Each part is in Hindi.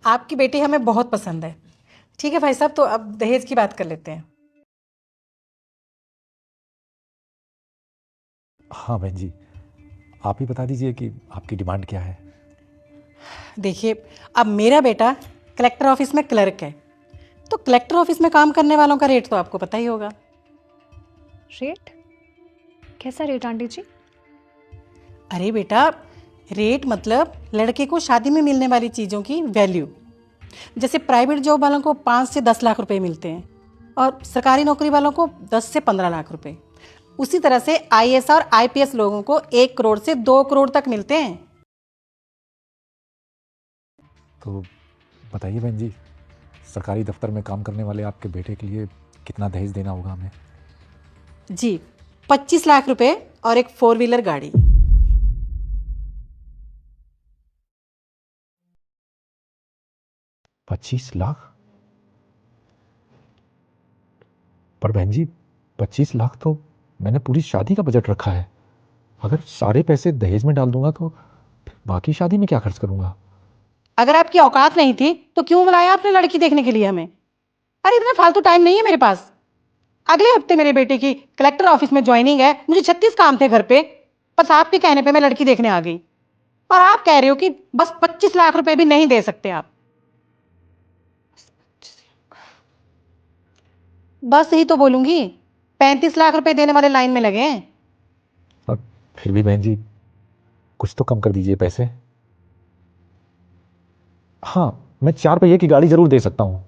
आपकी बेटी हमें बहुत पसंद है। ठीक है भाई साहब, तो अब दहेज की बात कर लेते हैं। हाँ बहन जी, आप ही बता दीजिए कि आपकी डिमांड क्या है। देखिए, अब मेरा बेटा कलेक्टर ऑफिस में क्लर्क है, तो कलेक्टर ऑफिस में काम करने वालों का रेट तो आपको पता ही होगा। रेट? कैसा रेट आंटी जी? अरे बेटा, रेट मतलब लड़के को शादी में मिलने वाली चीज़ों की वैल्यू। जैसे प्राइवेट जॉब वालों को 5 से 10 लाख रुपए मिलते हैं और सरकारी नौकरी वालों को 10 से 15 लाख रुपए। उसी तरह से आईएएस और आईपीएस लोगों को 1 करोड़ से 2 करोड़ तक मिलते हैं। तो बताइए बहन जी, सरकारी दफ्तर में काम करने वाले आपके बेटे के लिए कितना दहेज देना होगा हमें। जी, 25 लाख रुपए और एक 4 व्हीलर गाड़ी। 25 लाख? पर बहन जी, 25 लाख तो मैंने पूरी शादी का बजट रखा है। अगर सारे पैसे दहेज में डाल दूंगा तो बाकी शादी में क्या खर्च करूंगा। अगर आपकी औकात नहीं थी तो क्यों बुलाया आपने लड़की देखने के लिए हमें? अरे इतना फालतू टाइम नहीं है मेरे पास। अगले हफ्ते मेरे बेटे की कलेक्टर ऑफिस में ज्वाइनिंग है, मुझे 36 काम थे घर पे। बस आपके कहने पे मैं लड़की देखने आ गई और आप कह रहे हो कि बस 25 लाख रुपए भी नहीं दे सकते आप। बस यही तो बोलूंगी, 35 लाख रुपए देने वाले लाइन में लगे हैं। अब फिर भी बहन जी, कुछ तो कम कर दीजिए पैसे। हाँ, मैं 4 पहिए की गाड़ी जरूर दे सकता हूँ।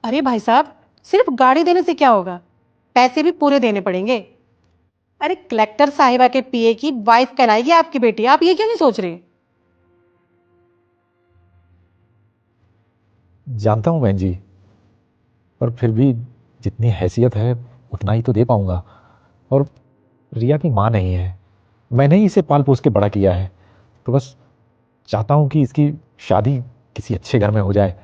अरे भाई साहब, सिर्फ गाड़ी देने से क्या होगा? पैसे भी पूरे देने पड़ेंगे। अरे कलेक्टर साहिबा के पीए की वाइफ कहलाएगी आपकी बेटी, आप ये क्यों नहीं सोच रहे? जानता हूँ बहन जी, पर फिर भी जितनी हैसियत है उतना ही तो दे पाऊंगा। और रिया की माँ नहीं है, मैंने ही इसे पाल पोस के बड़ा किया है। तो बस चाहता हूँ कि इसकी शादी किसी अच्छे घर में हो जाए।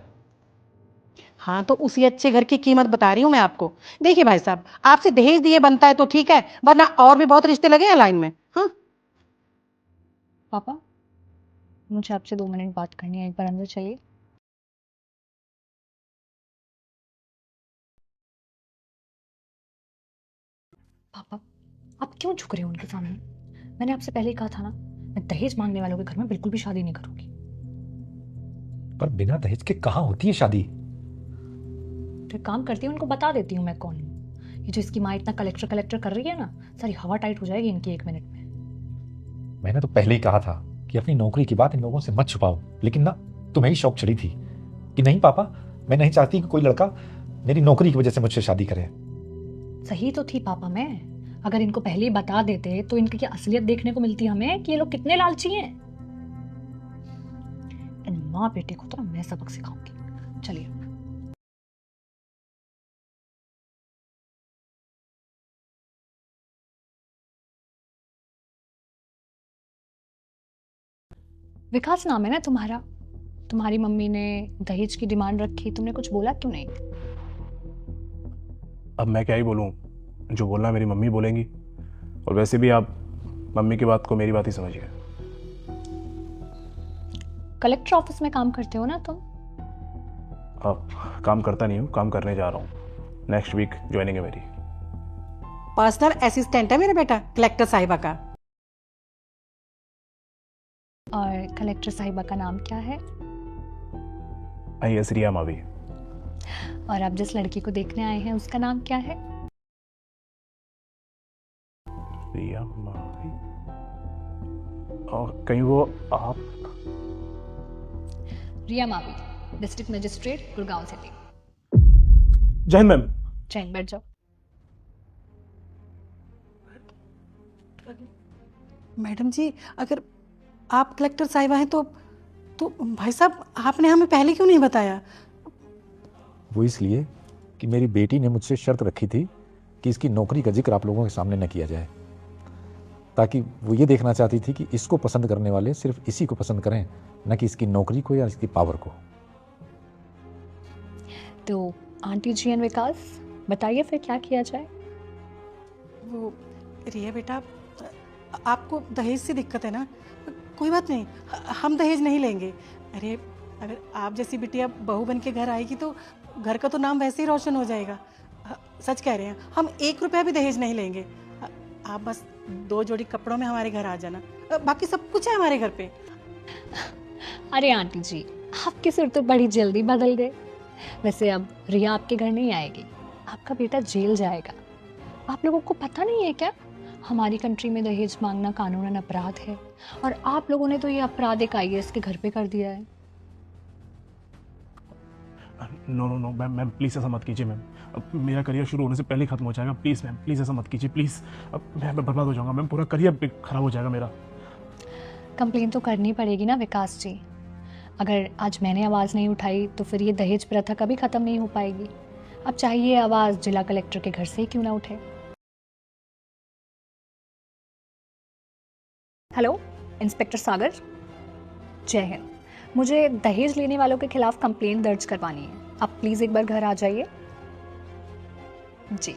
हाँ, तो उसी अच्छे घर की कीमत बता रही हूं मैं आपको। देखिए भाई साहब, आपसे दहेज दिए बनता है तो ठीक है, वरना और भी बहुत रिश्ते लगे हैं लाइन में। हाँ, पापा, मुझे आपसे 2 मिनट बात करनी है, एक बार अंदर चलिए। पापा, आप क्यों झुक रहे हो उनके सामने? मैंने आपसे पहले ही कहा था ना, मैं दहेज मांगने वालों के घर में बिल्कुल भी शादी नहीं करूंगी। पर बिना दहेज के कहाँ होती है शादी। तो एक काम करती हूँ, उनको बता देती हूँ मैं कौन हूँ। ये जो इसकी माँ इतना कलेक्टर कलेक्टर कर रही है ना, सारी हवा टाइट हो जाएगी इनकी 1 मिनट में। मैंने तो पहले ही कहा था कि अपनी नौकरी की बात इन लोगों से मत छुपाओ, लेकिन ना, तुम्हें ही शौक चढ़ी थी कि नहीं पापा, मैं नहीं चाहती कि कोई लड़का मेरी नौकरी की वजह से मुझसे शादी करे। सही तो थी पापा मैं। अगर इनको पहले ही बता देते तो इनकी क्या असलियत देखने को मिलती हमें कि ये लोग कितने लालची हैं। इन माँ बेटे को तो मैं सबक सिखाऊंगी। चलिए। विकास नाम है ना तुम्हारा? तुम्हारी मम्मी ने दहेज की डिमांड रखी, तुमने कुछ बोला क्यों नहीं? अब मैं क्या ही बोलूँ, जो बोलना मेरी मम्मी बोलेंगी। और वैसे भी आप मम्मी की बात को मेरी बात ही समझिए। कलेक्टर ऑफिस में काम करते हो ना तुम? अब काम करता नहीं हूँ, काम करने जा रहा हूँ। नेक्स्ट वीक ज्वाइनिंग है मेरी। पर्सनल असिस्टेंट है मेरा बेटा कलेक्टर साहिबा का। और कलेक्टर साहिबा का नाम क्या है? IAS रिया मावी। और आप जिस लड़की को देखने आए हैं उसका नाम क्या है? रिया मावी। और कहीं वो आप? Riya Mavi, district magistrate, Gurgaon city. जय हिंद मैम। चैन बैठ जाओ। मैडम जी, अगर आप कलेक्टर साहिबा हैं तो भाई साहब, आपने हमें पहले क्यों नहीं बताया? वो इसलिए कि मेरी बेटी ने मुझसे शर्त रखी थी कि इसकी नौकरी का जिक्र आप लोगों के सामने न किया जाए, ताकि वो ये देखना चाहती थी कि इसको पसंद करने वाले सिर्फ इसी को पसंद करें, न कि इसकी नौकरी को या इसकी पावर को। तो आंटी जी एंड विकास, बताइए फिर क्या किया जाए? वो रिया बेटा, आपको दहेज से दिक्कत है ना? कोई बात नहीं, हम दहेज नहीं लेंगे। अरे अगर आप जैसी बिटिया बहू बन के घर आएगी तो घर का तो नाम वैसे ही रोशन हो जाएगा। सच कह रहे हैं, हम 1 रुपया भी दहेज नहीं लेंगे। आप बस 2 जोड़ी कपड़ों में हमारे घर आ जाना, बाकी सब कुछ है हमारे घर पे। अरे आंटी जी, आपके सिर तो बड़ी जल्दी बदल गए। वैसे अब रिया आपके घर नहीं आएगी, आपका बेटा जेल जाएगा। आप लोगों को पता नहीं है क्या, हमारी कंट्री में दहेज मांगना कानूनन अपराध है, और आप लोगों ने तो ये अपराध एक IAS के घर पे कर दिया है। No no no ma'am, ma'am please ऐसा मत कीजिए मैम। अब मेरा करियर शुरू होने से पहले ही खत्म हो जाएगा। प्लीज़ मैम, प्लीज़ ऐसा मत कीजिए प्लीज़। अब मैं बर्बाद हो जाऊंगा मैम, पूरा करियर खराब हो जाएगा मेरा। कंप्लेन तो करनी पड़ेगी ना विकास जी। अगर आज मैंने आवाज़ नहीं उठाई तो फिर ये दहेज प्रथा कभी ख़त्म नहीं हो पाएगी। अब चाहे ये आवाज़ जिला कलेक्टर के घर से ही क्यों ना उठे। हेलो इंस्पेक्टर सागर, जय हिंद। मुझे दहेज लेने वालों के खिलाफ कंप्लेंट दर्ज करवानी है। आप प्लीज़ एक बार घर आ जाइए। जी।